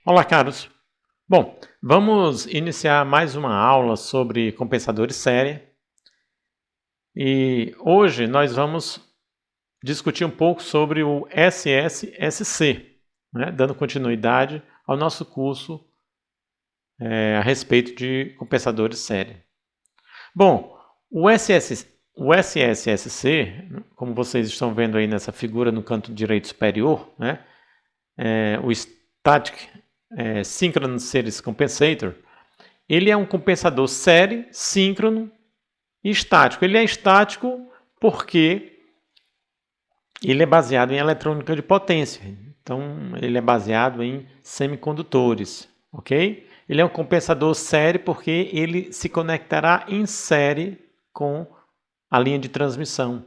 Olá, caros. Bom, vamos iniciar mais uma aula sobre compensadores série. E hoje nós vamos discutir um pouco sobre o SSSC, dando continuidade ao nosso curso a respeito de compensadores série. Bom, o SSSC, como vocês estão vendo aí nessa figura no canto direito superior, o Static Synchronous Series Compensator, ele é um compensador série, síncrono e estático. Ele é estático porque ele é baseado em eletrônica de potência. Então, ele é baseado em semicondutores, ok? Ele é um compensador série porque ele se conectará em série com a linha de transmissão.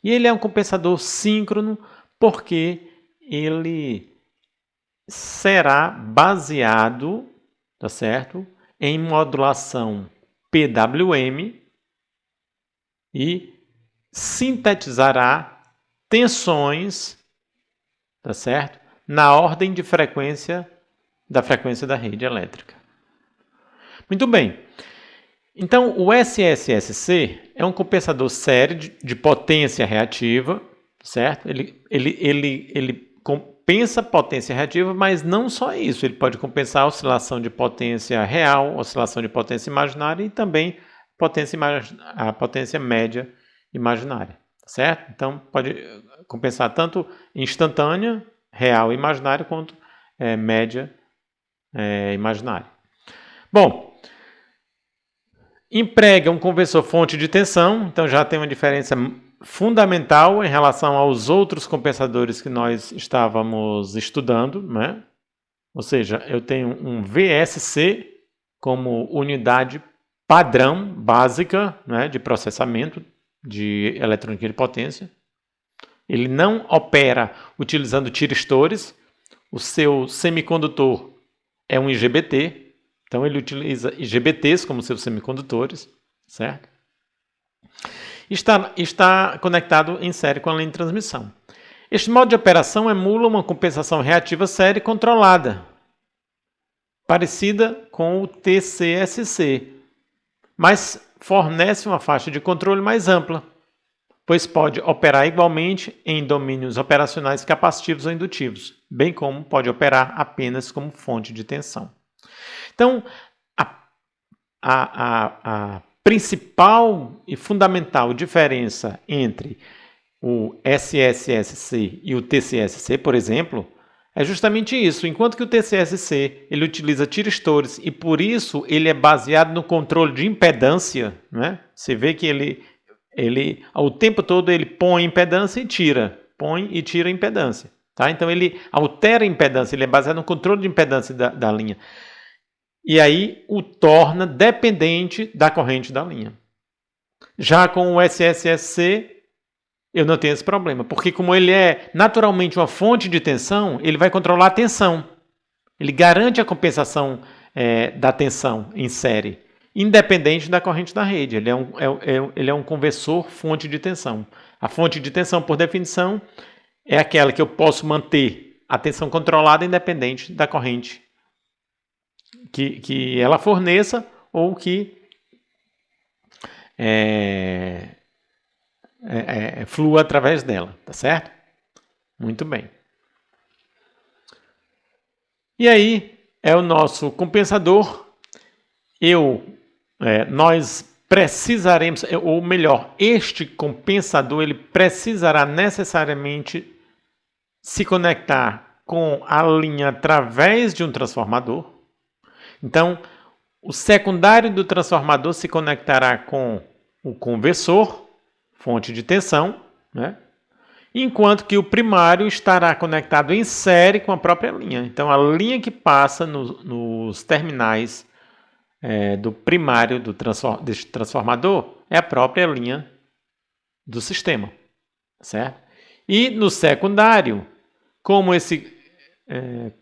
E ele é um compensador síncrono porque ele será baseado, tá certo, em modulação PWM e sintetizará tensões, tá certo, na ordem de frequência da rede elétrica. Muito bem. Então, o SSSC é um compensador série de potência reativa, certo? Ele compensa potência reativa, mas não só isso. Ele pode compensar a oscilação de potência real, oscilação de potência imaginária e também a potência média imaginária, certo? Então, pode compensar tanto instantânea, real e imaginária, quanto média imaginária. Bom, emprega um conversor fonte de tensão, então já tem uma diferença fundamental em relação aos outros compensadores que nós estávamos estudando, né? Ou seja, eu tenho um VSC como unidade padrão básica, né, de processamento de eletrônica de potência. Ele não opera utilizando tiristores. O seu semicondutor é um IGBT, então ele utiliza IGBTs como seus semicondutores, certo? Está conectado em série com a linha de transmissão. Este modo de operação emula uma compensação reativa série controlada, parecida com o TCSC, mas fornece uma faixa de controle mais ampla, pois pode operar igualmente em domínios operacionais capacitivos ou indutivos, bem como pode operar apenas como fonte de tensão. Então, a principal e fundamental diferença entre o SSSC e o TCSC, por exemplo, é justamente isso. Enquanto que o TCSC ele utiliza tiristores e por isso ele é baseado no controle de impedância, né? Você vê que ele ao tempo todo ele põe impedância e tira, põe e tira impedância, tá? Então ele altera a impedância, ele é baseado no controle de impedância da linha. E aí o torna dependente da corrente da linha. Já com o SSSC, eu não tenho esse problema, porque como ele é naturalmente uma fonte de tensão, ele vai controlar a tensão. Ele garante a compensação da tensão em série, independente da corrente da rede. Ele é um conversor fonte de tensão. A fonte de tensão, por definição, é aquela que eu posso manter a tensão controlada independente da corrente que ela forneça ou que flua através dela, tá certo? Muito bem. E aí é o nosso compensador. Nós precisaremos, ou melhor, este compensador ele precisará necessariamente se conectar com a linha através de um transformador. Então, o secundário do transformador se conectará com o conversor, fonte de tensão, né? Enquanto que o primário estará conectado em série com a própria linha. Então, a linha que passa nos terminais do primário deste transformador é a própria linha do sistema, certo? E no secundário, como esse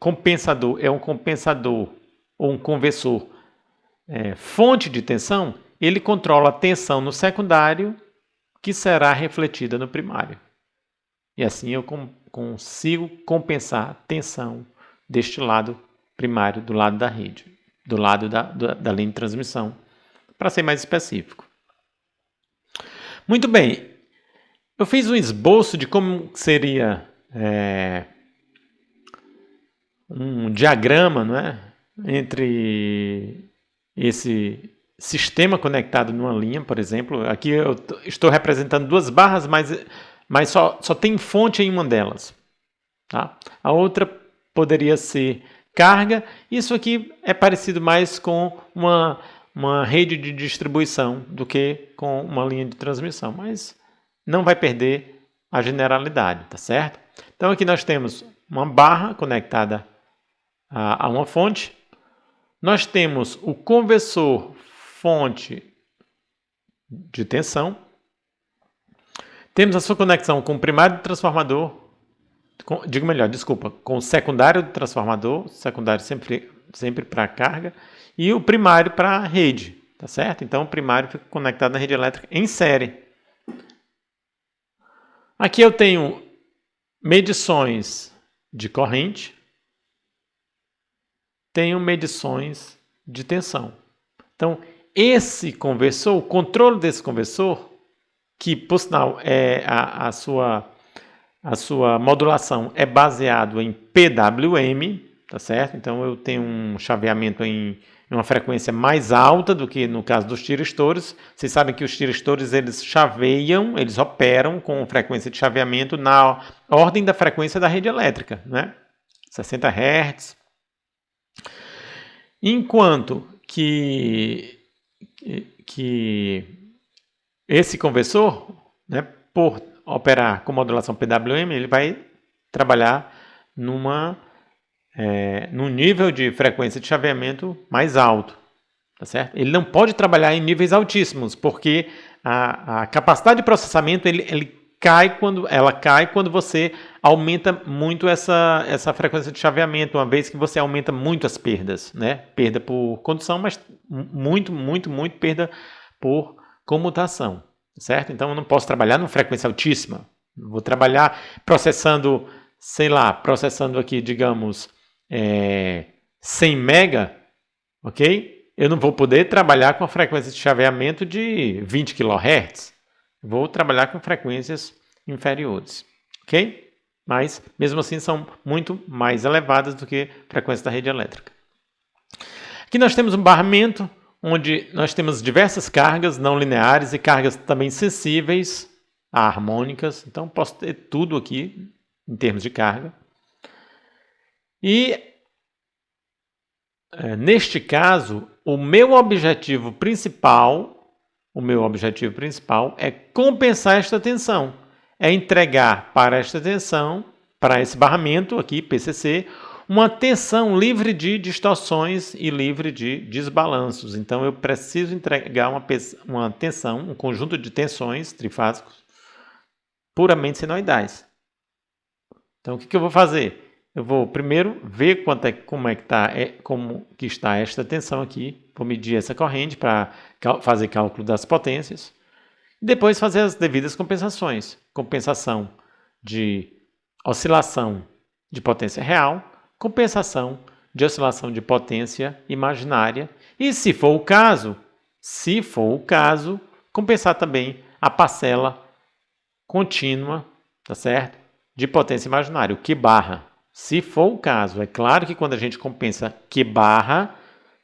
compensador é um compensador ou um conversor fonte de tensão, ele controla a tensão no secundário que será refletida no primário. E assim eu consigo compensar tensão deste lado primário, do lado da rede, do lado da linha de transmissão, para ser mais específico. Muito bem, eu fiz um esboço de como seria um diagrama, não é? Entre esse sistema conectado numa linha, por exemplo. Aqui eu estou representando duas barras, mas só tem fonte em uma delas. Tá? A outra poderia ser carga. Isso aqui é parecido mais com uma rede de distribuição do que com uma linha de transmissão, mas não vai perder a generalidade, tá certo? Então aqui nós temos uma barra conectada a uma fonte. Nós temos o conversor fonte de tensão. Temos a sua conexão com o primário do transformador, com o secundário do transformador, secundário sempre para carga, e o primário para a rede, tá certo? Então o primário fica conectado na rede elétrica em série. Aqui eu tenho medições de corrente, tenho medições de tensão. Então, esse conversor, o controle desse conversor, que por sinal a sua modulação é baseado em PWM, tá certo? Então eu tenho um chaveamento em uma frequência mais alta do que no caso dos tiristores. Vocês sabem que os tiristores eles chaveiam, eles operam com frequência de chaveamento na ordem da frequência da rede elétrica, né? 60 Hz. Enquanto que esse conversor, né, por operar com modulação PWM, ele vai trabalhar num nível de frequência de chaveamento mais alto, tá certo? Ele não pode trabalhar em níveis altíssimos, porque a capacidade de processamento ela cai quando você aumenta muito essa frequência de chaveamento, uma vez que você aumenta muito as perdas, né? Perda por condução, mas muito perda por comutação, certo? Então eu não posso trabalhar numa frequência altíssima. Vou trabalhar processando aqui, digamos, 100 mega, ok? Eu não vou poder trabalhar com a frequência de chaveamento de 20 kHz. Vou trabalhar com frequências inferiores, ok? Mas, mesmo assim, são muito mais elevadas do que a frequência da rede elétrica. Aqui nós temos um barramento, onde nós temos diversas cargas não lineares e cargas também sensíveis a harmônicas. Então, posso ter tudo aqui em termos de carga. E, neste caso, o meu objetivo principal é compensar esta tensão. É entregar para esta tensão, para esse barramento aqui, PCC, uma tensão livre de distorções e livre de desbalanços. Então, eu preciso entregar uma tensão, um conjunto de tensões trifásicos puramente senoidais. Então, o que eu vou fazer? Eu vou primeiro ver como que está esta tensão aqui. Vou medir essa corrente para fazer cálculo das potências. Depois fazer as devidas compensações. Compensação de oscilação de potência real, compensação de oscilação de potência imaginária. E se for o caso, compensar também a parcela contínua, tá certo? De potência imaginária, o Q barra. Se for o caso, é claro que quando a gente compensa Q barra,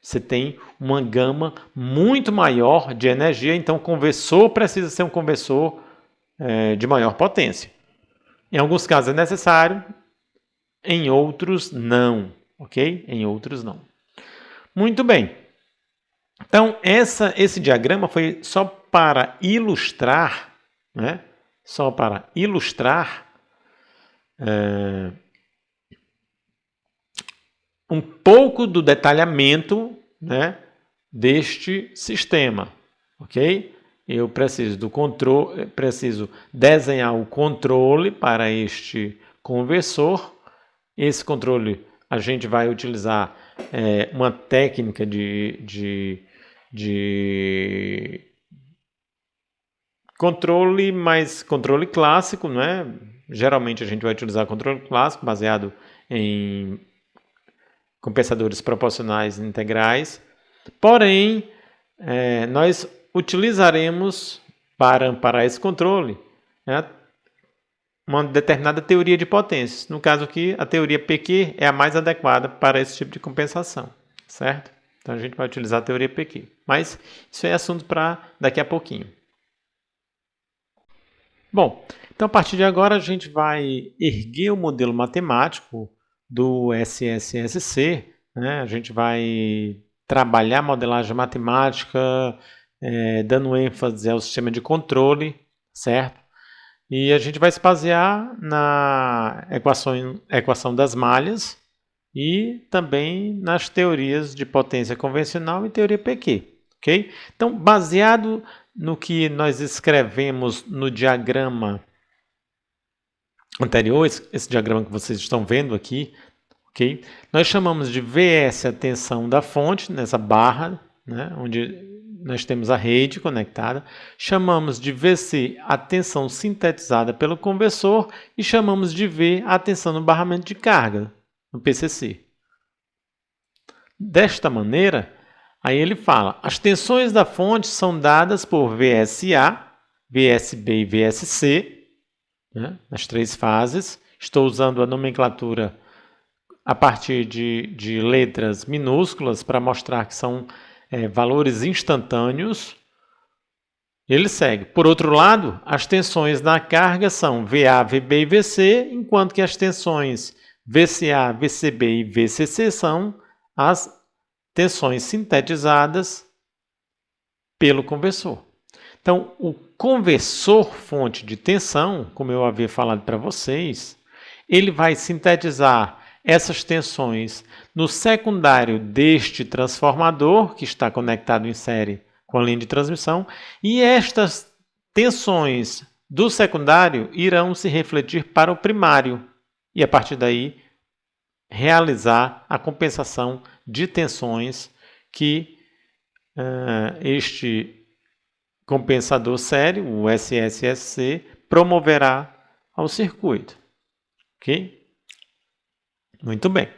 você tem uma gama muito maior de energia, então o conversor precisa ser um conversor de maior potência. Em alguns casos é necessário, em outros não, ok? Em outros não. Muito bem. Então, esse diagrama foi só para ilustrar, né? Só para ilustrar um pouco do detalhamento, né, deste sistema, ok? Eu preciso desenhar o controle para este conversor. Esse controle a gente vai utilizar uma técnica de controle, mas controle clássico, né? Geralmente a gente vai utilizar controle clássico baseado em compensadores proporcionais integrais. Porém, nós utilizaremos, para amparar esse controle, uma determinada teoria de potências. No caso aqui, a teoria PQ é a mais adequada para esse tipo de compensação, certo? Então a gente vai utilizar a teoria PQ. Mas isso é assunto para daqui a pouquinho. Bom, então a partir de agora a gente vai erguer o modelo matemático do SSSC, né? A gente vai trabalhar a modelagem matemática, dando ênfase ao sistema de controle, certo? E a gente vai se basear na equação das malhas e também nas teorias de potência convencional e teoria PQ, ok? Então, baseado no que nós escrevemos no diagrama anterior, esse diagrama que vocês estão vendo aqui, ok? Nós chamamos de VS a tensão da fonte, nessa barra, né, onde nós temos a rede conectada, chamamos de VC a tensão sintetizada pelo conversor e chamamos de V a tensão no barramento de carga, no PCC. Desta maneira, aí ele fala, as tensões da fonte são dadas por VSA, VSB e VSC, né, nas 3 fases. Estou usando a nomenclatura a partir de letras minúsculas para mostrar que são valores instantâneos. Ele segue. Por outro lado, as tensões na carga são VA, VB e VC, enquanto que as tensões VCA, VCB e VCC são as tensões sintetizadas pelo conversor. Então, o conversor fonte de tensão, como eu havia falado para vocês, ele vai sintetizar essas tensões no secundário deste transformador, que está conectado em série com a linha de transmissão, e estas tensões do secundário irão se refletir para o primário, e a partir daí realizar a compensação de tensões que este compensador sério, o SSSC, promoverá ao circuito. Ok? Muito bem.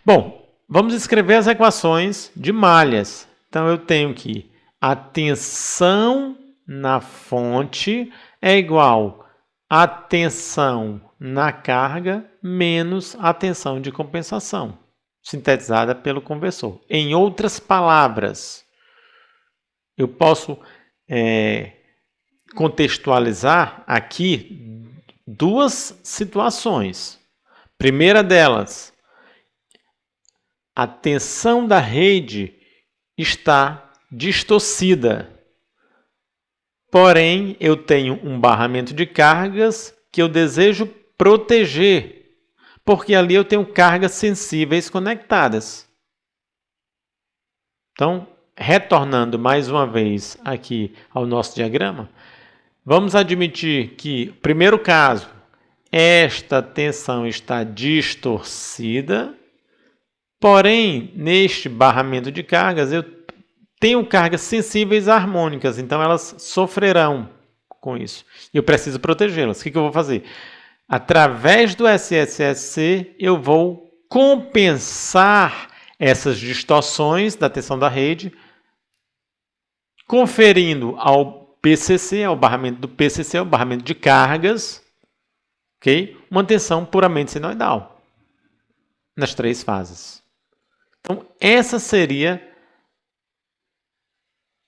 Bom, vamos escrever as equações de malhas. Então, eu tenho que a tensão na fonte é igual a tensão na carga menos a tensão de compensação, sintetizada pelo conversor. Em outras palavras, eu posso contextualizar aqui 2 situações. Primeira delas, a tensão da rede está distorcida. Porém, eu tenho um barramento de cargas que eu desejo proteger, porque ali eu tenho cargas sensíveis conectadas. Então, retornando mais uma vez aqui ao nosso diagrama, vamos admitir que, primeiro caso, esta tensão está distorcida, porém, neste barramento de cargas, eu tenho cargas sensíveis harmônicas, então elas sofrerão com isso. E eu preciso protegê-las. O que eu vou fazer? Através do SSSC, eu vou compensar essas distorções da tensão da rede, conferindo ao PCC, ao barramento do PCC, ao barramento de cargas, okay, uma tensão puramente senoidal nas 3 fases. Então, essa seria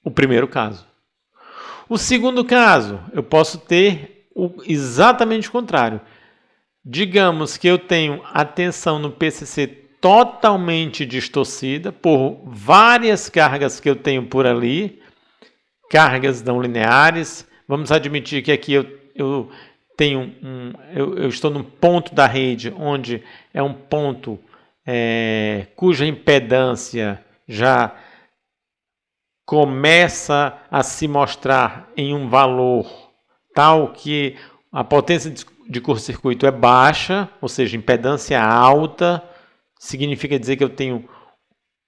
o primeiro caso. O segundo caso, eu posso ter exatamente o contrário. Digamos que eu tenho a tensão no PCC totalmente distorcida por várias cargas que eu tenho por ali, cargas não lineares. Vamos admitir que aqui eu estou num ponto da rede onde é um ponto cuja impedância já começa a se mostrar em um valor tal que a potência de curto-circuito é baixa, ou seja, impedância alta, significa dizer que eu tenho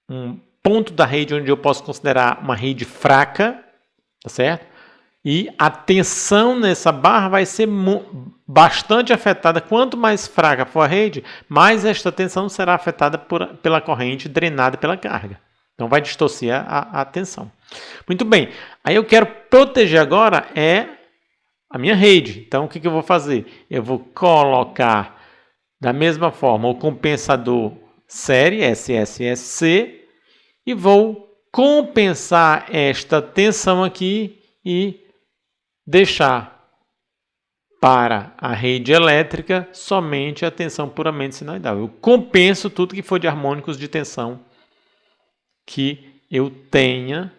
um ponto da rede onde eu posso considerar uma rede fraca, tá certo? E a tensão nessa barra vai ser bastante afetada. Quanto mais fraca for a rede, mais esta tensão será afetada pela corrente drenada pela carga. Então vai distorcer a tensão. Muito bem. Aí eu quero proteger agora a minha rede. Então o que eu vou fazer? Eu vou colocar da mesma forma o compensador série SSSC e vou compensar esta tensão aqui e deixar para a rede elétrica somente a tensão puramente sinoidal. Eu compenso tudo que for de harmônicos de tensão que eu tenha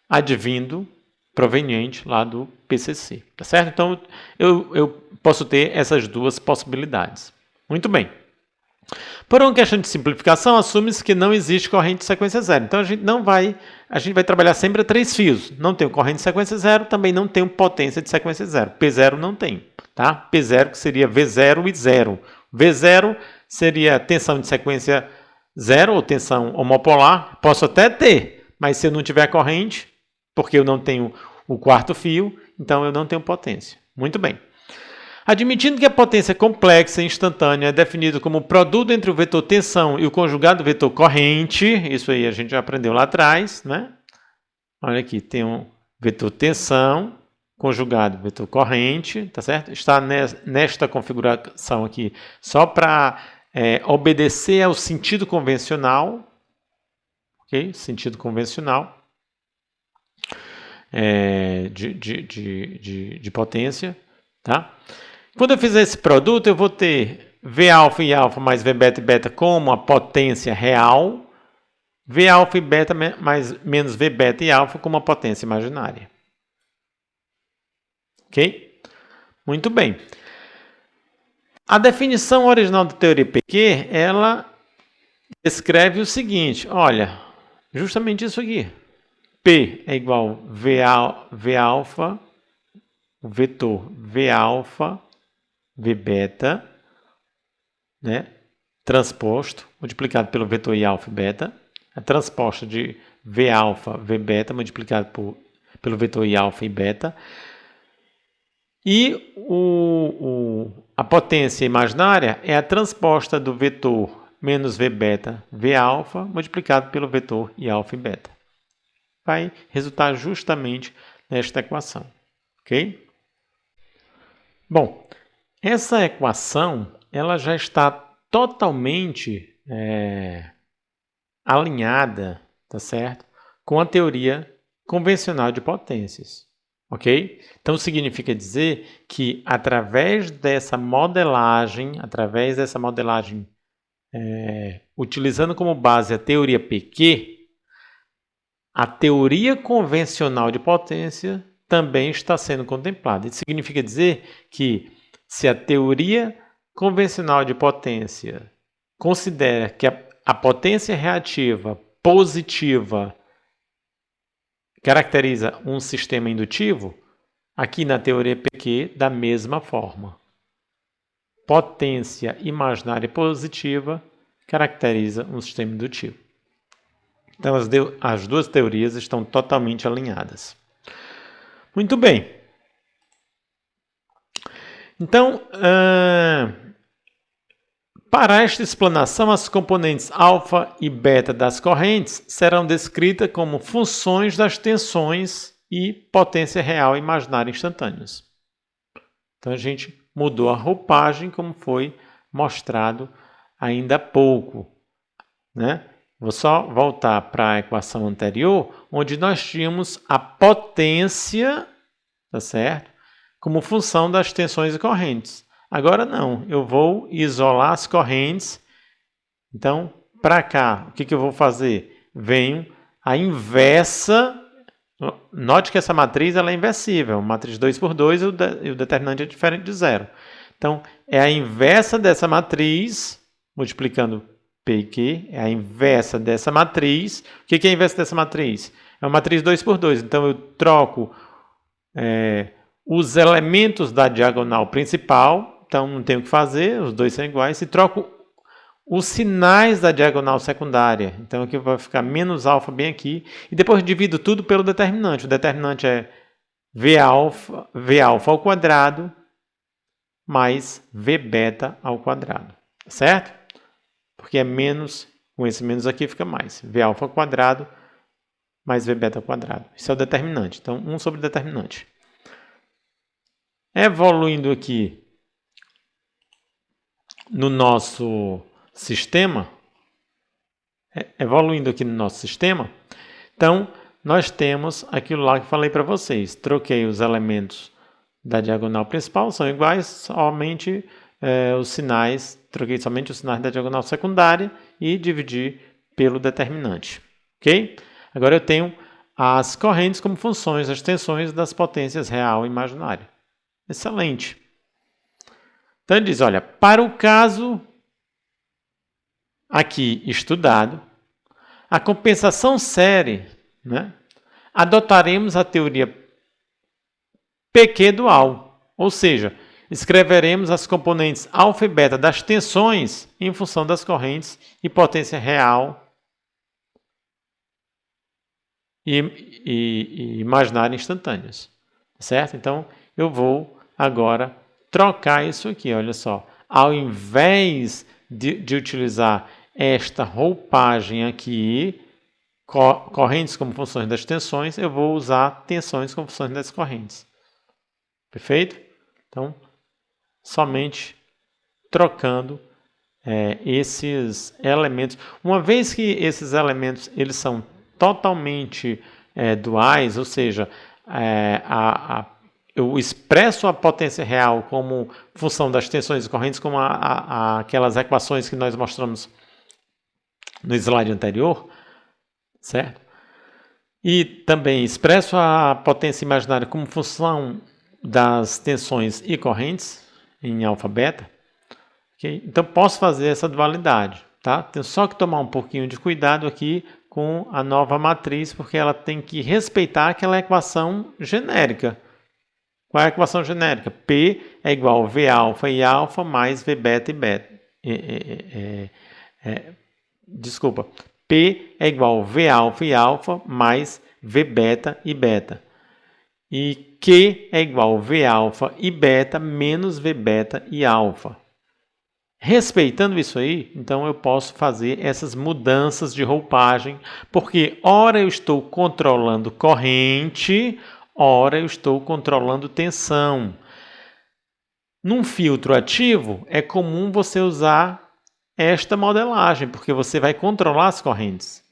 advindo proveniente lá do PCC, tá certo? Então eu posso ter essas duas possibilidades. Muito bem. Por uma questão de simplificação, assume-se que não existe corrente de sequência zero. Então a gente vai trabalhar sempre a 3 fios. Não tenho corrente de sequência zero, também não tenho potência de sequência zero. P0 não tem, tá? P0 que seria V0 e 0. V0 seria tensão de sequência zero ou tensão homopolar. Posso até ter, mas se eu não tiver corrente, porque eu não tenho o quarto fio, então eu não tenho potência. Muito bem. Admitindo que a potência complexa e instantânea é definida como o produto entre o vetor tensão e o conjugado vetor corrente, isso aí a gente já aprendeu lá atrás, né? Olha aqui, tem um vetor tensão, conjugado vetor corrente, tá certo? Está nesta configuração aqui só para obedecer ao sentido convencional, ok? Sentido convencional de potência, tá? Quando eu fizer esse produto, eu vou ter Vα e α mais Vβ e beta como a potência real, Vα e beta menos Vβ e α como a potência imaginária. Ok? Muito bem. A definição original da teoria PQ, ela descreve o seguinte, olha, justamente isso aqui. P é igual Vα, o vetor Vα, Vβ, né, transposto, multiplicado pelo vetor Iα e beta, a transposta de Vα, Vβ, multiplicado pelo vetor Iα e beta, e a potência imaginária é a transposta do vetor menos Vβ, Vα, multiplicado pelo vetor Iα e beta. Vai resultar justamente nesta equação, ok? Bom, essa equação ela já está totalmente alinhada, tá certo? Com a teoria convencional de potências, ok? Então significa dizer que através dessa modelagem utilizando como base a teoria PQ, a teoria convencional de potência também está sendo contemplada. Isso significa dizer que se a teoria convencional de potência considera que a potência reativa positiva caracteriza um sistema indutivo, aqui na teoria PQ, da mesma forma. Potência imaginária positiva caracteriza um sistema indutivo. Então, as duas teorias estão totalmente alinhadas. Muito bem. Então, para esta explanação, as componentes alfa e beta das correntes serão descritas como funções das tensões e potência real e imaginária instantâneas. Então, a gente mudou a roupagem, como foi mostrado ainda há pouco, né? Vou só voltar para a equação anterior, onde nós tínhamos a potência, tá certo? Como função das tensões e correntes. Agora não, eu vou isolar as correntes. Então, para cá, o que eu vou fazer? Venho a inversa. Note que essa matriz ela é inversível, matriz 2 por 2 e o determinante é diferente de zero. Então, é a inversa dessa matriz, multiplicando P e Q, é a inversa dessa matriz. O que é a inversa dessa matriz? É uma matriz 2 por 2. Então, eu troco os elementos da diagonal principal. Então, não tenho o que fazer, os dois são iguais. E troco os sinais da diagonal secundária. Então, aqui vai ficar menos alfa bem aqui. E depois divido tudo pelo determinante. O determinante é V alfa ao quadrado mais V beta ao quadrado, certo? Porque é menos, com esse menos aqui fica mais. V alfa ao quadrado mais V beta ao quadrado. Isso é o determinante. Então, 1 sobre o determinante. Evoluindo aqui no nosso sistema, então, nós temos aquilo lá que falei para vocês. Troquei os elementos da diagonal principal, são iguais, somente os sinais, troquei somente os sinais da diagonal secundária e dividi pelo determinante. Ok? Agora eu tenho as correntes como funções das tensões das potências real e imaginária. Excelente. Então ele diz, olha, para o caso aqui estudado, a compensação série, né, adotaremos a teoria PQ dual, ou seja, escreveremos as componentes alfa e beta das tensões em função das correntes e potência real e imaginária instantâneas, certo? Então, eu vou agora trocar isso aqui, olha só. Ao invés de utilizar esta roupagem aqui, correntes como funções das tensões, eu vou usar tensões como funções das correntes. Perfeito? Então, somente trocando esses elementos. Uma vez que esses elementos eles são totalmente duais, ou seja, eu expresso a potência real como função das tensões e correntes, como aquelas equações que nós mostramos no slide anterior, certo? E também expresso a potência imaginária como função das tensões e correntes em alfa beta. Okay? Então, posso fazer essa dualidade. Tá? Tenho só que tomar um pouquinho de cuidado aqui com a nova matriz, porque ela tem que respeitar aquela equação genérica. Qual é a equação genérica? P é igual a V alfa e alfa mais V beta e beta. Desculpa. P é igual a V alfa e alfa mais V beta e beta. E Q é igual a V alfa e beta menos V beta e alfa. Respeitando isso aí, então eu posso fazer essas mudanças de roupagem, porque ora eu estou controlando corrente, ora eu estou controlando tensão. Num filtro ativo, é comum você usar esta modelagem, porque você vai controlar as correntes.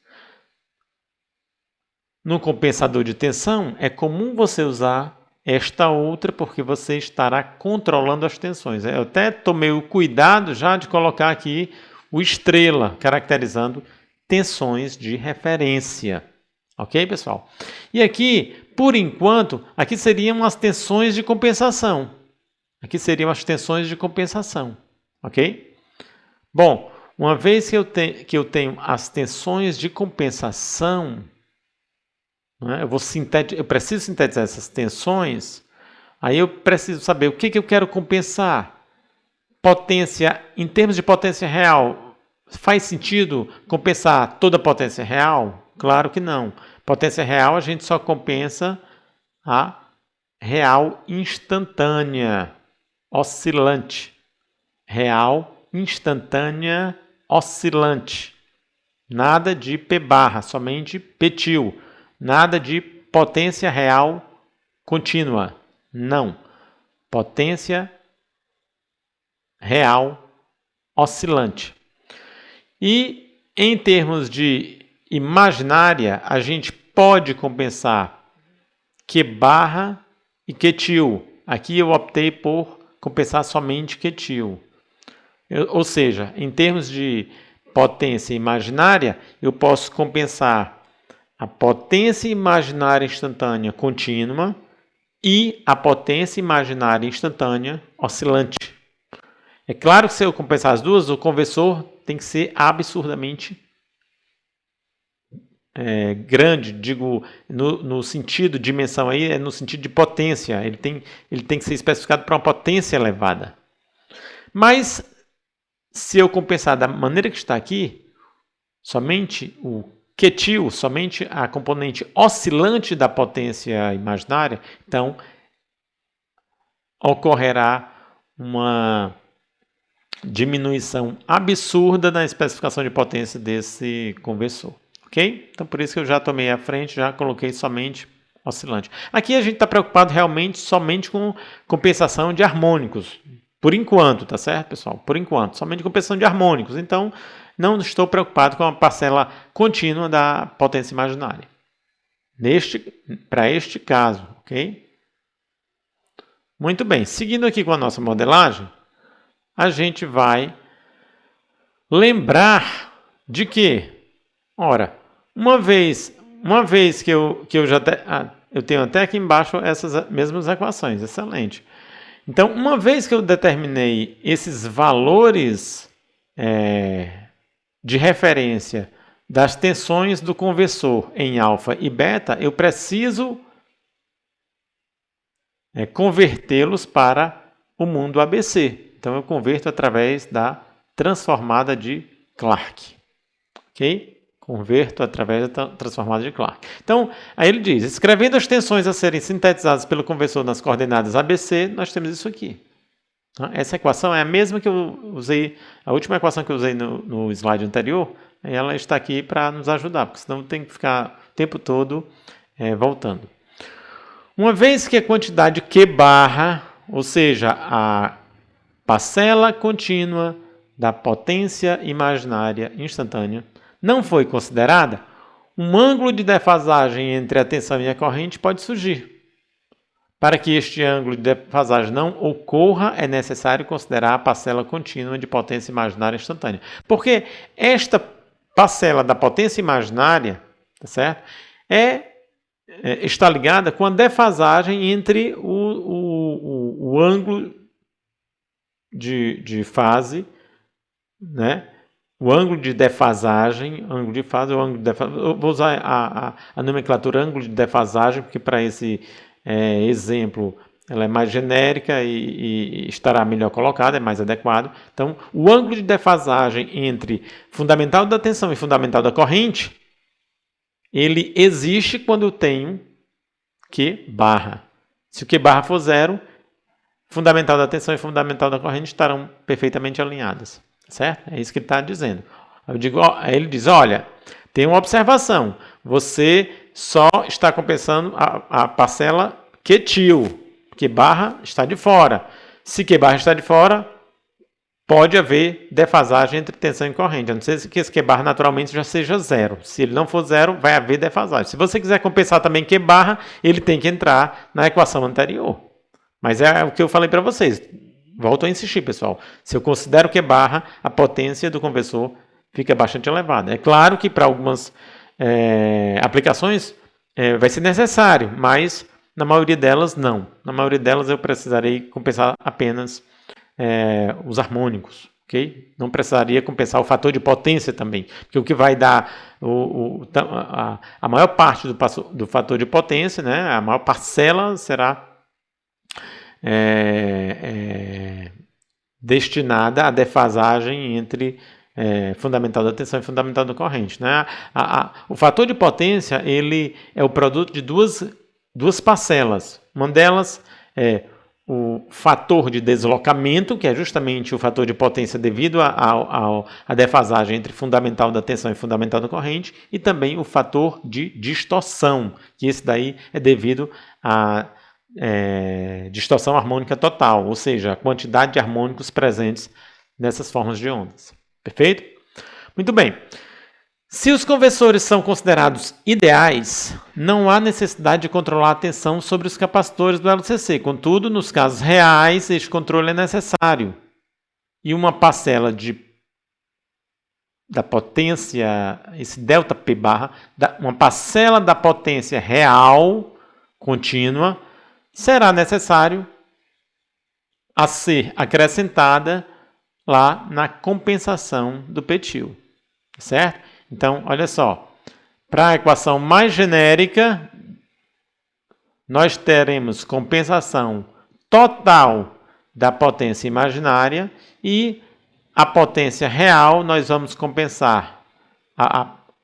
No compensador de tensão, é comum você usar esta outra, porque você estará controlando as tensões. Eu até tomei o cuidado já de colocar aqui o estrela, caracterizando tensões de referência. Ok, pessoal? E aqui, por enquanto, aqui seriam as tensões de compensação. Ok? Bom, uma vez que eu tenho as tensões de compensação, né, eu preciso sintetizar essas tensões, aí eu preciso saber o que eu quero compensar. Potência, em termos de potência real, faz sentido compensar toda a potência real? Claro que não. Potência real a gente só compensa a real instantânea, oscilante. Real instantânea oscilante. Nada de P barra, somente P-til. Nada de potência real contínua. Não. Potência real oscilante. E em termos de imaginária, a gente pode compensar Q barra e Q-til. Aqui eu optei por compensar somente Q-til. Ou seja, em termos de potência imaginária, eu posso compensar a potência imaginária instantânea contínua e a potência imaginária instantânea oscilante. É claro que se eu compensar as duas, o conversor tem que ser absurdamente grande, digo, no sentido, dimensão aí, é no sentido de potência. Ele tem que ser especificado para uma potência elevada. Mas, se eu compensar da maneira que está aqui, somente o quietil, somente a componente oscilante da potência imaginária, então ocorrerá uma diminuição absurda na especificação de potência desse conversor, ok? Então por isso que eu já tomei a frente, já coloquei somente oscilante. Aqui a gente está preocupado realmente somente com compensação de harmônicos, por enquanto, tá certo, pessoal? Por enquanto, somente compensação de harmônicos. Então não estou preocupado com a parcela contínua da potência imaginária. Para este caso, ok? Muito bem, seguindo aqui com a nossa modelagem, a gente vai lembrar de que, ora, uma vez que eu já eu tenho até aqui embaixo essas mesmas equações, excelente. Então, uma vez que eu determinei esses valores de referência das tensões do conversor em alfa e beta, eu preciso convertê-los para o mundo ABC. Então, eu converto através da transformada de Clark. Ok? Converto através da transformada de Clark. Então, aí ele diz, escrevendo as tensões a serem sintetizadas pelo conversor nas coordenadas ABC, nós temos isso aqui. Essa equação é a mesma que eu usei, a última equação que eu usei no slide anterior, ela está aqui para nos ajudar, porque senão tem que ficar o tempo todo voltando. Uma vez que a quantidade Q barra, ou seja, a parcela contínua da potência imaginária instantânea, não foi considerada, um ângulo de defasagem entre a tensão e a corrente pode surgir. Para que este ângulo de defasagem não ocorra, é necessário considerar a parcela contínua de potência imaginária instantânea. Porque esta parcela da potência imaginária, tá certo? Está ligada com a defasagem entre o ângulo de fase, né? O ângulo de defasagem, ângulo de fase, o ângulo de defasagem. Eu vou usar a nomenclatura ângulo de defasagem, porque para esse exemplo ela é mais genérica e estará melhor colocada, é mais adequado. Então, o ângulo de defasagem entre fundamental da tensão e fundamental da corrente, ele existe quando eu tenho Q barra. Se o Q barra for zero, fundamental da tensão e fundamental da corrente estarão perfeitamente alinhadas. Certo? É isso que ele está dizendo. Ele diz, olha, tem uma observação. Você só está compensando a parcela quietil. Q barra está de fora. Se Q barra está de fora, pode haver defasagem entre tensão e corrente. A não ser que esse Q barra naturalmente já seja zero. Se ele não for zero, vai haver defasagem. Se você quiser compensar também Q barra, ele tem que entrar na equação anterior. Mas é o que eu falei para vocês. Volto a insistir, pessoal. Se eu considero Q barra, a potência do conversor fica bastante elevada. É claro que para algumas aplicações vai ser necessário, mas na maioria delas não. Na maioria delas eu precisarei compensar apenas os harmônicos. Okay? Não precisaria compensar o fator de potência também. Porque o que vai dar a maior parte do fator de potência, né, a maior parcela será destinada à defasagem entre fundamental da tensão e fundamental da corrente. Né? O fator de potência ele é o produto de duas parcelas. Uma delas é o fator de deslocamento, que é justamente o fator de potência devido à defasagem entre fundamental da tensão e fundamental da corrente, e também o fator de distorção, que esse daí é devido à distorção harmônica total, ou seja, a quantidade de harmônicos presentes nessas formas de ondas. Perfeito? Muito bem. Se os conversores são considerados ideais, não há necessidade de controlar a tensão sobre os capacitores do LCC. Contudo, nos casos reais, este controle é necessário. E uma parcela da potência, esse ΔP barra, uma parcela da potência real contínua, será necessário a ser acrescentada lá na compensação do Petil. Certo? Então, olha só. Para a equação mais genérica, nós teremos compensação total da potência imaginária e a potência real nós vamos compensar.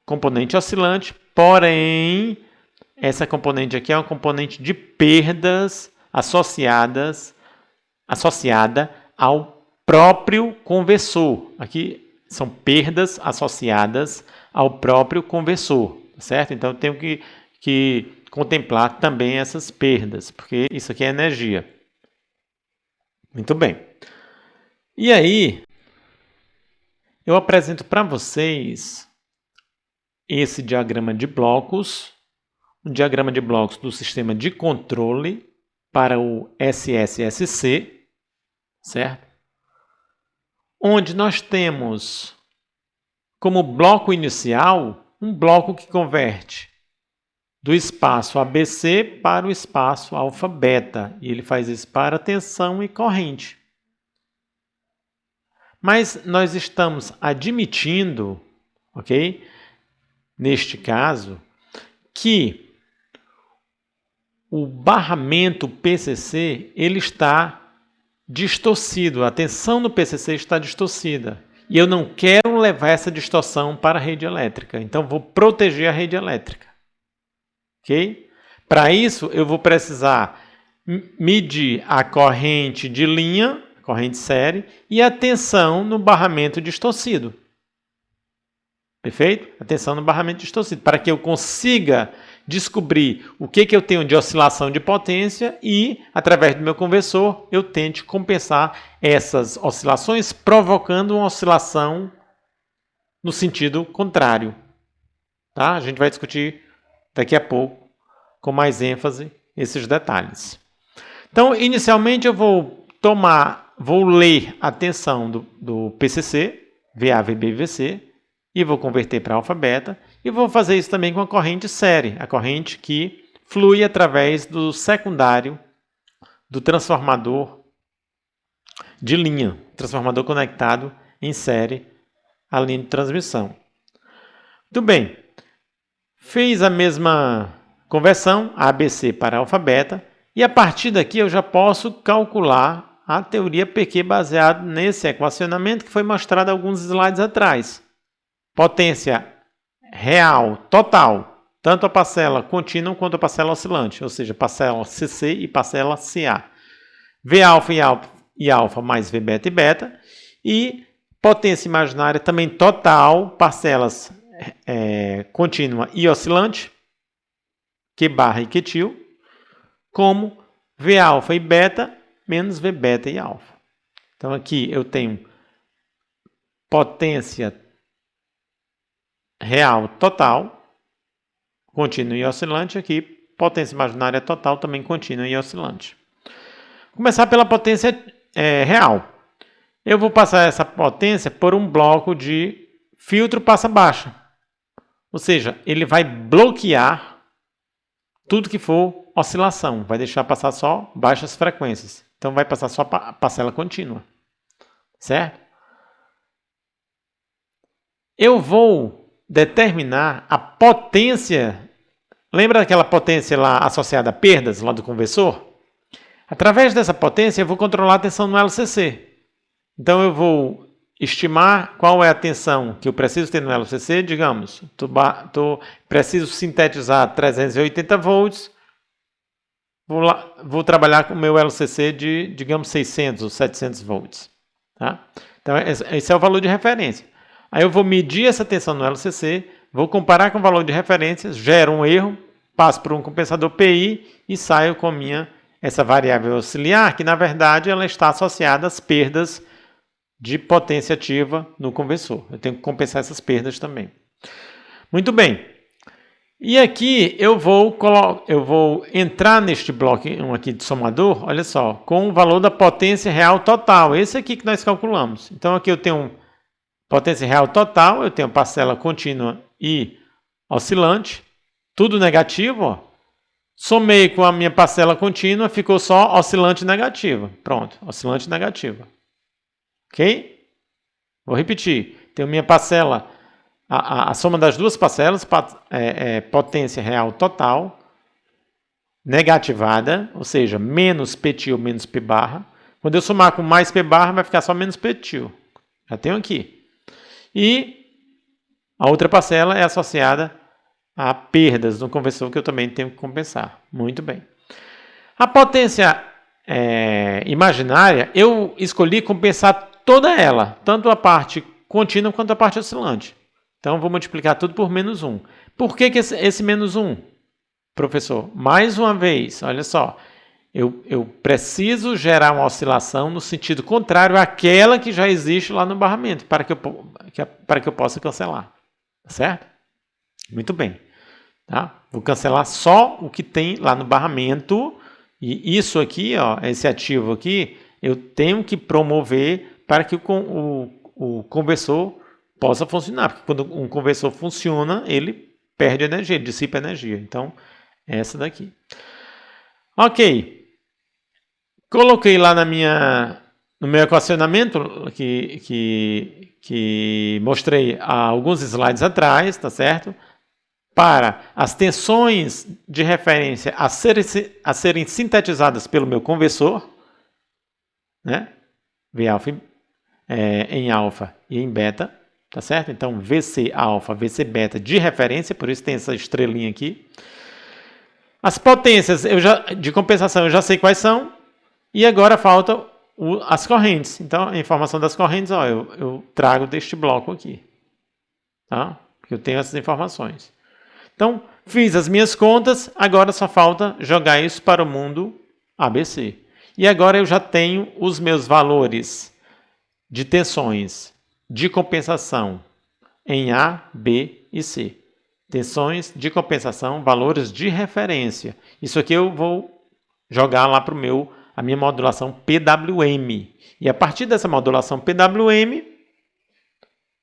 componente oscilante, porém, essa componente aqui é uma componente de perdas associada ao próprio conversor. Aqui são perdas associadas ao próprio conversor, certo? Então, eu tenho que contemplar também essas perdas, porque isso aqui é energia. Muito bem. E aí, eu apresento para vocês esse diagrama de blocos, um diagrama de blocos do sistema de controle para o SSSC, certo? Onde nós temos como bloco inicial um bloco que converte do espaço ABC para o espaço alfa-beta, e ele faz isso para tensão e corrente. Mas nós estamos admitindo, ok? Neste caso, que o barramento PCC ele está distorcido, a tensão no PCC está distorcida. E eu não quero levar essa distorção para a rede elétrica, então vou proteger a rede elétrica. Ok? Para isso, eu vou precisar medir a corrente de linha, corrente série, e a tensão no barramento distorcido. Perfeito? A tensão no barramento distorcido, para que eu consiga descobrir o que eu tenho de oscilação de potência e, através do meu conversor, eu tente compensar essas oscilações, provocando uma oscilação no sentido contrário. Tá? A gente vai discutir daqui a pouco, com mais ênfase, esses detalhes. Então, inicialmente, eu vou ler a tensão do PCC, VA, VB e VC, e vou converter para alfa-beta, e vou fazer isso também com a corrente série, a corrente que flui através do secundário do transformador de linha, transformador conectado em série à linha de transmissão. Muito bem. Fiz a mesma conversão, ABC para alfa-beta, e a partir daqui eu já posso calcular a teoria PQ baseado nesse equacionamento que foi mostrado alguns slides atrás. Potência real total, tanto a parcela contínua quanto a parcela oscilante, ou seja, parcela CC e parcela CA. V alfa e alfa mais V beta e beta, e potência imaginária também total, parcelas contínua e oscilante, Q barra e Q til, como V alfa e beta menos V beta e alfa. Então aqui eu tenho potência real total, contínua e oscilante, aqui potência imaginária total também contínua e oscilante. Vou começar pela potência real. Eu vou passar essa potência por um bloco de filtro passa baixa. Ou seja, ele vai bloquear tudo que for oscilação, vai deixar passar só baixas frequências. Então vai passar só a parcela contínua. Certo? Eu vou determinar a potência. Lembra daquela potência lá associada a perdas lá do conversor? Através dessa potência eu vou controlar a tensão no LCC. Então eu vou estimar qual é a tensão que eu preciso ter no LCC, digamos, preciso sintetizar 380 volts, vou trabalhar com o meu LCC de, digamos, 600 ou 700 volts. Tá? Então, esse é o valor de referência. Aí eu vou medir essa tensão no LCC, vou comparar com o valor de referência, gero um erro, passo por um compensador PI e saio com essa variável auxiliar, que na verdade ela está associada às perdas de potência ativa no conversor. Eu tenho que compensar essas perdas também. Muito bem. E aqui eu vou entrar neste bloco aqui de somador, olha só, com o valor da potência real total. Esse aqui que nós calculamos. Então aqui eu tenho potência real total, eu tenho parcela contínua e oscilante, tudo negativo, ó. Somei com a minha parcela contínua, ficou só oscilante negativa. Pronto, oscilante negativa. Ok? Vou repetir. Tenho minha parcela, a soma das duas parcelas, potência real total, negativada, ou seja, menos P-til menos P barra. Quando eu somar com mais P barra, vai ficar só menos P-til. Já tenho aqui. E A outra parcela é associada a perdas no conversor que eu também tenho que compensar. Muito bem. A potência imaginária, eu escolhi compensar toda ela, tanto a parte contínua quanto a parte oscilante. Então, vou multiplicar tudo por menos 1. Por que esse menos 1, professor? Mais uma vez, olha só, eu preciso gerar uma oscilação no sentido contrário àquela que já existe lá no barramento, para que eu possa cancelar. Certo? Muito bem. Tá? Vou cancelar só o que tem lá no barramento. E isso aqui, ó, esse ativo aqui, eu tenho que promover para que o conversor possa funcionar. Porque quando um conversor funciona, ele perde energia, ele dissipa energia. Então, essa daqui. Ok. Coloquei lá no meu equacionamento, que mostrei há alguns slides atrás, tá certo? Para as tensões de referência a serem sintetizadas pelo meu conversor, né? V alfa em alfa e em beta, tá certo? Então, VC alfa, VC beta de referência, por isso tem essa estrelinha aqui. As potências de compensação eu já sei quais são, e agora falta as correntes. Então, a informação das correntes, ó, eu trago deste bloco aqui, tá? Porque eu tenho essas informações. Então, fiz as minhas contas, agora só falta jogar isso para o mundo ABC. E agora eu já tenho os meus valores de tensões de compensação em A, B e C. Tensões de compensação, valores de referência. Isso aqui eu vou jogar lá para a minha modulação PWM. E a partir dessa modulação PWM,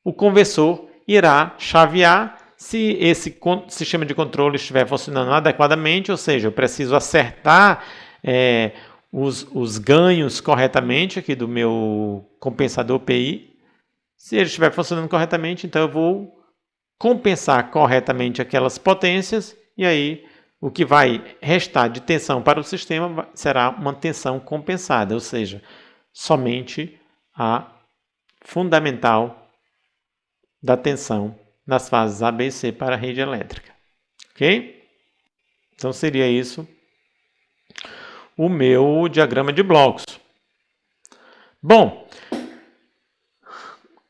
o conversor irá chavear se esse sistema de controle estiver funcionando adequadamente, ou seja, eu preciso acertar os ganhos corretamente aqui do meu compensador PI. Se ele estiver funcionando corretamente, então eu vou compensar corretamente aquelas potências e aí o que vai restar de tensão para o sistema será uma tensão compensada, ou seja, somente a fundamental da tensão nas fases A, B e C para a rede elétrica. Ok? Então seria isso o meu diagrama de blocos. Bom,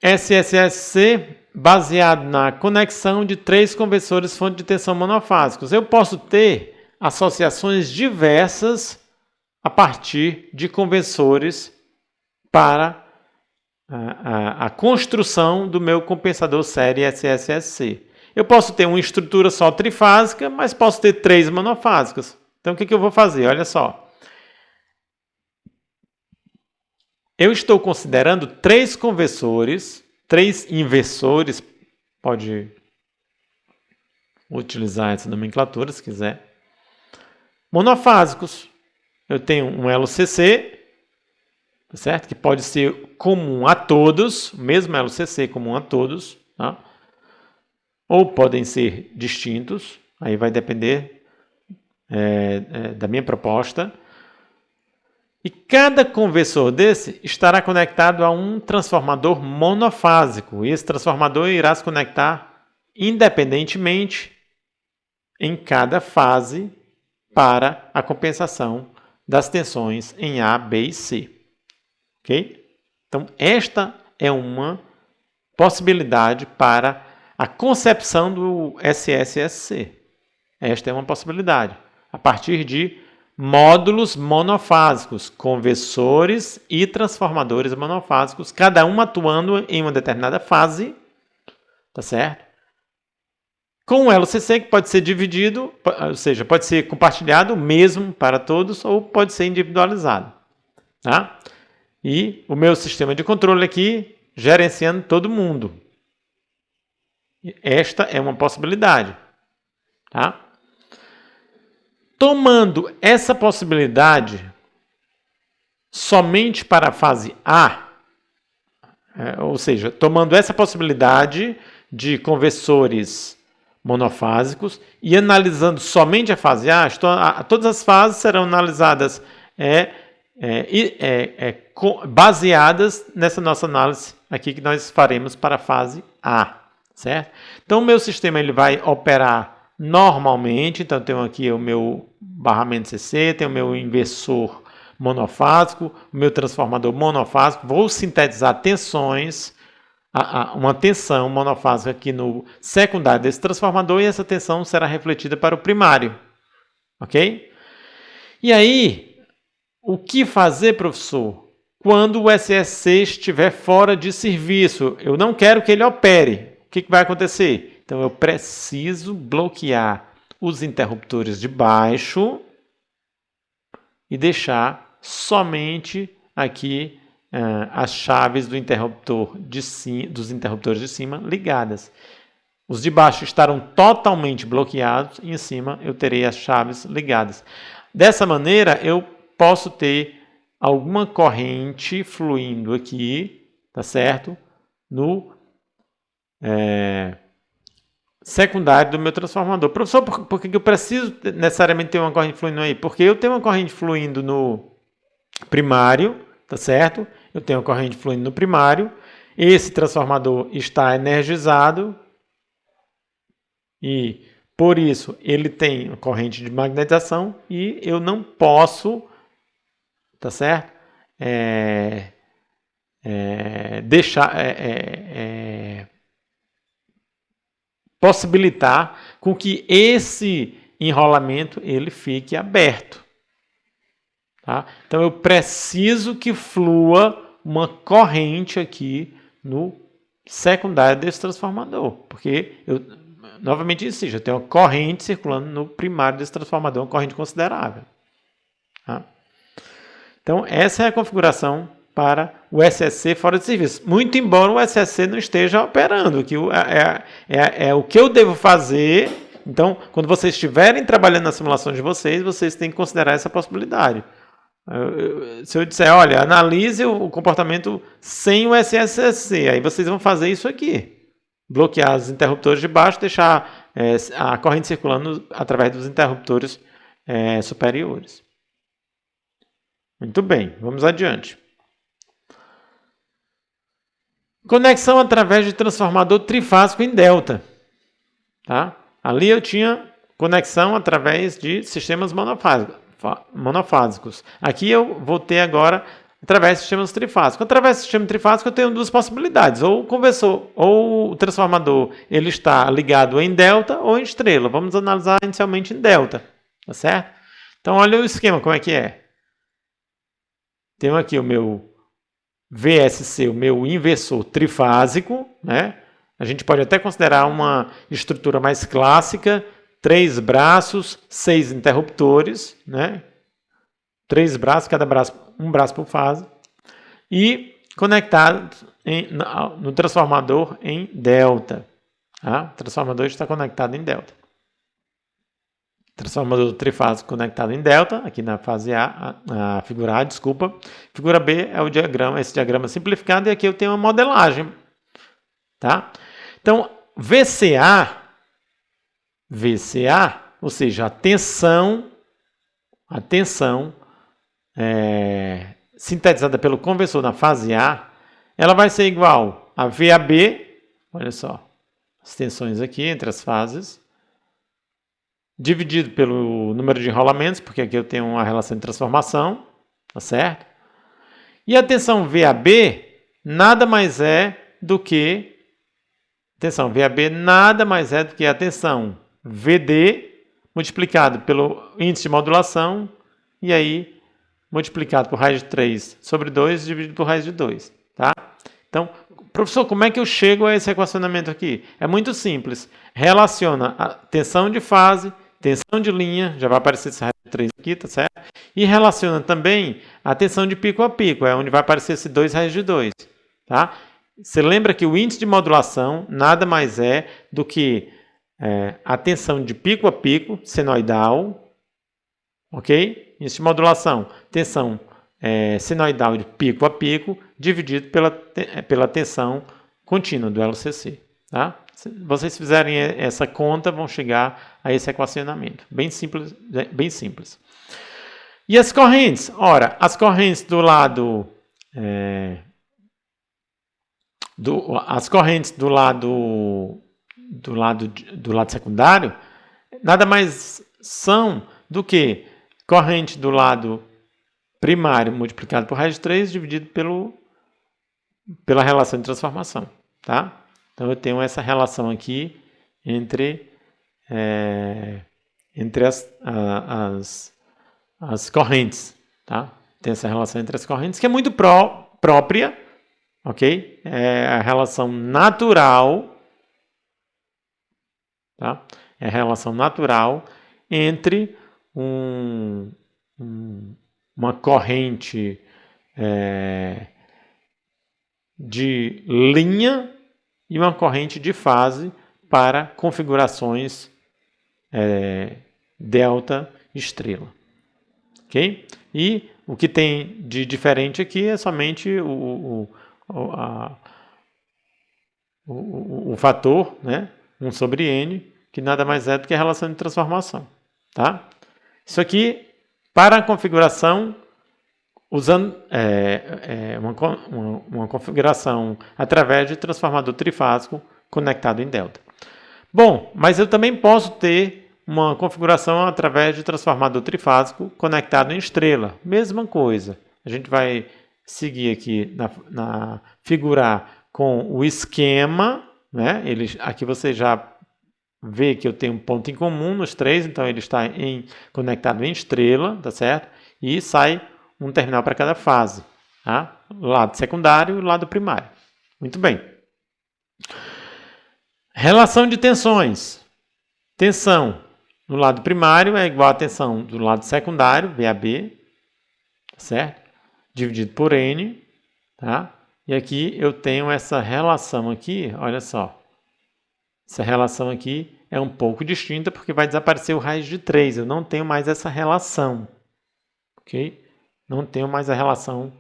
SSSC baseado na conexão de 3 conversores fonte de tensão monofásicos. Eu posso ter associações diversas a partir de conversores para a construção do meu compensador série SSSC. Eu posso ter uma estrutura só trifásica, mas posso ter 3 monofásicas. Então, o que eu vou fazer? Olha só. Eu estou considerando 3 conversores, 3 inversores, pode utilizar essa nomenclatura se quiser, monofásicos. Eu tenho um LCC, certo? Que pode ser comum a todos, mesmo LCC comum a todos, tá? Ou podem ser distintos, aí vai depender da minha proposta. E cada conversor desse estará conectado a um transformador monofásico. E esse transformador irá se conectar independentemente em cada fase para a compensação das tensões em A, B e C. Ok? Então, esta é uma possibilidade para a concepção do SSSC. Esta é uma possibilidade. A partir de módulos monofásicos, conversores e transformadores monofásicos, cada um atuando em uma determinada fase, tá certo? Com o LCC, que pode ser dividido, ou seja, pode ser compartilhado mesmo para todos ou pode ser individualizado, tá? E o meu sistema de controle aqui, gerenciando todo mundo. Esta é uma possibilidade, tá? Tomando essa possibilidade somente para a fase A, ou seja, tomando essa possibilidade de conversores monofásicos e analisando somente a fase A, todas as fases serão analisadas baseadas nessa nossa análise aqui que nós faremos para a fase A, certo? Então, o meu sistema ele vai operar normalmente. Então, eu tenho aqui o meu barramento CC, tenho o meu inversor monofásico, o meu transformador monofásico. Vou sintetizar tensões, uma tensão monofásica aqui no secundário desse transformador, e essa tensão será refletida para o primário. Ok? E aí, o que fazer, professor? Quando o SSC estiver fora de serviço, eu não quero que ele opere. O que vai acontecer? Então, eu preciso bloquear os interruptores de baixo e deixar somente aqui as chaves dos interruptores de cima ligadas. Os de baixo estarão totalmente bloqueados e em cima eu terei as chaves ligadas. Dessa maneira, eu posso ter alguma corrente fluindo aqui, tá certo? No secundário do meu transformador. Professor, por que eu preciso necessariamente ter uma corrente fluindo aí? Porque eu tenho uma corrente fluindo no primário, tá certo? Eu tenho uma corrente fluindo no primário. Esse transformador está energizado e, por isso, ele tem uma corrente de magnetização e eu não posso, tá certo? Possibilitar com que esse enrolamento ele fique aberto. Tá? Então, eu preciso que flua uma corrente aqui no secundário desse transformador, porque eu, novamente insisto, eu tenho uma corrente circulando no primário desse transformador, uma corrente considerável. Tá? Então, essa é a configuração para o SSC fora de serviço. Muito embora o SSC não esteja operando, que é o que eu devo fazer. Então, quando vocês estiverem trabalhando na simulação de vocês têm que considerar essa possibilidade. Se eu disser, olha, analise o comportamento sem o SSC, aí vocês vão fazer isso aqui. Bloquear os interruptores de baixo, deixar a corrente circulando através dos interruptores superiores. Muito bem, vamos adiante. Conexão através de transformador trifásico em delta. Tá? Ali eu tinha conexão através de sistemas monofásicos. Aqui eu vou ter agora através de sistemas trifásicos. Através do sistema trifásico eu tenho duas possibilidades. Ou o conversor, ou o transformador ele está ligado em delta ou em estrela. Vamos analisar inicialmente em delta. Tá certo? Então olha o esquema, como é que é. Tenho aqui o meu VSC, o meu inversor trifásico, né? A gente pode até considerar uma estrutura mais clássica, 3 braços, 6 interruptores, né? 3 braços, um braço por fase, e conectado no transformador em delta. Tá? O transformador está conectado em delta. Transformador trifásico conectado em delta, aqui na fase a figura A, desculpa. Figura B é o diagrama, esse diagrama simplificado, e aqui eu tenho uma modelagem. Tá? Então, VCA, ou seja, a tensão sintetizada pelo conversor na fase A, ela vai ser igual a VAB, olha só, as tensões aqui entre as fases, dividido pelo número de enrolamentos, porque aqui eu tenho uma relação de transformação, tá certo? E a tensão VAB nada mais é do que a tensão VD multiplicado pelo índice de modulação e aí multiplicado por raiz de 3 sobre 2 dividido por raiz de 2, tá? Então, professor, como é que eu chego a esse equacionamento aqui? É muito simples. Relaciona a tensão de fase, tensão de linha, já vai aparecer esse raiz de 3 aqui, tá certo? E relaciona também a tensão de pico a pico, é onde vai aparecer esse 2 raiz de 2, tá? Você lembra que o índice de modulação nada mais é do que a tensão de pico a pico, senoidal, ok? Índice de modulação, tensão senoidal de pico a pico, dividido pela tensão contínua do LCC. Tá? Se vocês fizerem essa conta, vão chegar a esse equacionamento. Bem simples, bem simples. E as correntes? Ora, as correntes do lado... as correntes do lado do lado secundário nada mais são do que corrente do lado primário multiplicado por raiz de 3 dividido pela relação de transformação. Tá? Então eu tenho essa relação aqui entre as correntes. Tá? Tem essa relação entre as correntes que é muito própria, ok? É a relação natural, tá? É a relação natural entre uma corrente de linha e uma corrente de fase para configurações delta estrela. Ok? E o que tem de diferente aqui é somente o fator, né? 1 sobre n, que nada mais é do que a relação de transformação. Tá? Isso aqui, para a configuração, usando uma configuração através de transformador trifásico conectado em delta. Bom, mas eu também posso ter uma configuração através de transformador trifásico conectado em estrela. Mesma coisa. A gente vai seguir aqui na figurar com o esquema, né? Aqui você já vê que eu tenho um ponto em comum nos três, então ele está conectado em estrela, tá certo? E sai um terminal para cada fase, tá? Lado secundário e lado primário. Muito bem. Relação de tensões. Tensão no lado primário é igual à tensão do lado secundário, VAB, tá certo? Dividido por N, tá? E aqui eu tenho essa relação aqui, olha só. Essa relação aqui é um pouco distinta porque vai desaparecer o raiz de 3. Eu não tenho mais essa relação, ok? Não tenho mais a relação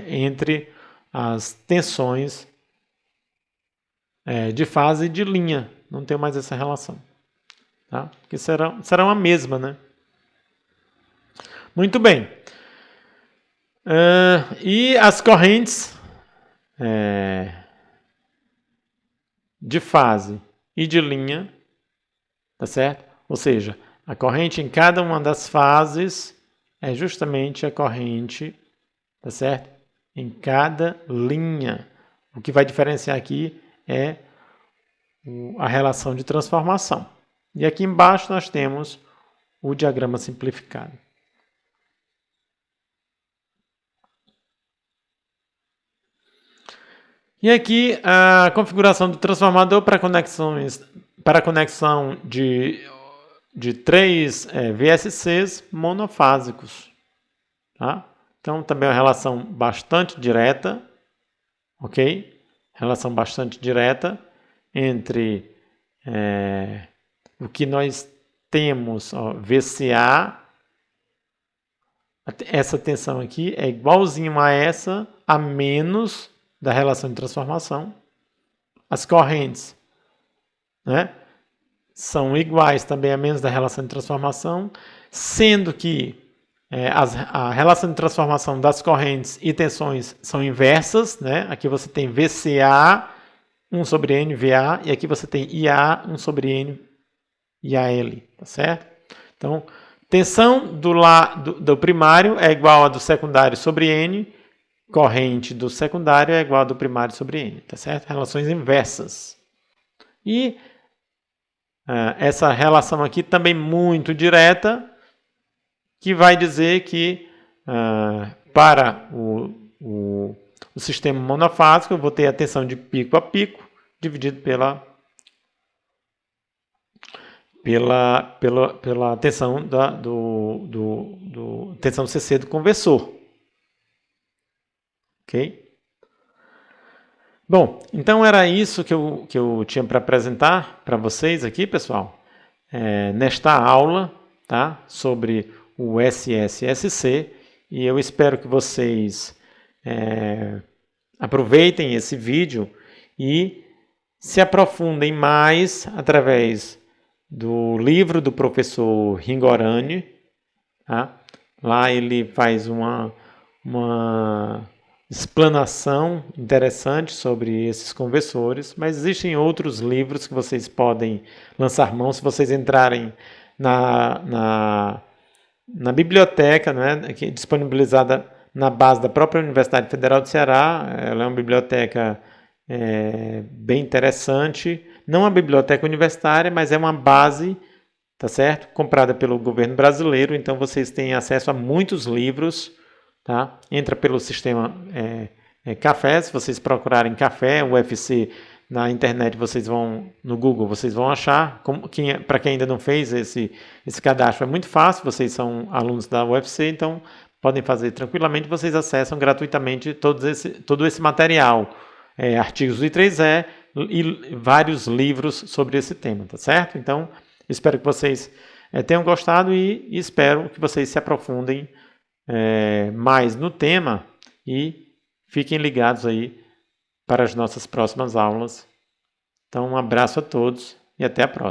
entre as tensões de fase e de linha. Não tenho mais essa relação. Tá? Porque serão a mesma, né? Muito bem. E as correntes de fase e de linha, tá certo? Ou seja, a corrente em cada uma das fases é justamente a corrente, tá certo? Em cada linha. O que vai diferenciar aqui é a relação de transformação. E aqui embaixo nós temos o diagrama simplificado. E aqui a configuração do transformador para conexão de 3 VSCs monofásicos. Tá? Então também é uma relação bastante direta, ok? Relação bastante direta entre o que nós temos, ó, VCA, essa tensão aqui é igualzinho a essa, a menos da relação de transformação. As correntes, né, são iguais também a menos da relação de transformação, sendo que a relação de transformação das correntes e tensões são inversas, né? Aqui você tem VCA 1 sobre N VA e aqui você tem IA 1 sobre N IAL, tá certo? Então, tensão do primário é igual a do secundário sobre N, corrente do secundário é igual a do primário sobre N, tá certo? Relações inversas. E essa relação aqui também muito direta, que vai dizer que para o sistema monofásico eu vou ter a tensão de pico a pico dividido pela tensão tensão CC do conversor. Ok? Bom, então era isso que eu tinha para apresentar para vocês aqui, pessoal, nesta aula, tá? Sobre o SSSC, e eu espero que vocês aproveitem esse vídeo e se aprofundem mais através do livro do professor Ringorani. Tá? Lá ele faz uma explanação interessante sobre esses conversores, mas existem outros livros que vocês podem lançar mão se vocês entrarem na biblioteca, né, que é disponibilizada na base da própria Universidade Federal do Ceará. Ela é uma biblioteca bem interessante, não uma biblioteca universitária, mas é uma base, tá certo? Comprada pelo governo brasileiro, então vocês têm acesso a muitos livros, tá? Entra pelo sistema Café, se vocês procurarem Café, UFC na internet, vocês vão, no Google, vocês vão achar. Para quem ainda não fez esse cadastro, é muito fácil, vocês são alunos da UFC, então podem fazer tranquilamente, vocês acessam gratuitamente todo esse material, artigos do I3E e vários livros sobre esse tema, tá certo? Então, espero que vocês tenham gostado e espero que vocês se aprofundem mais no tema e fiquem ligados aí para as nossas próximas aulas. Então, um abraço a todos e até a próxima.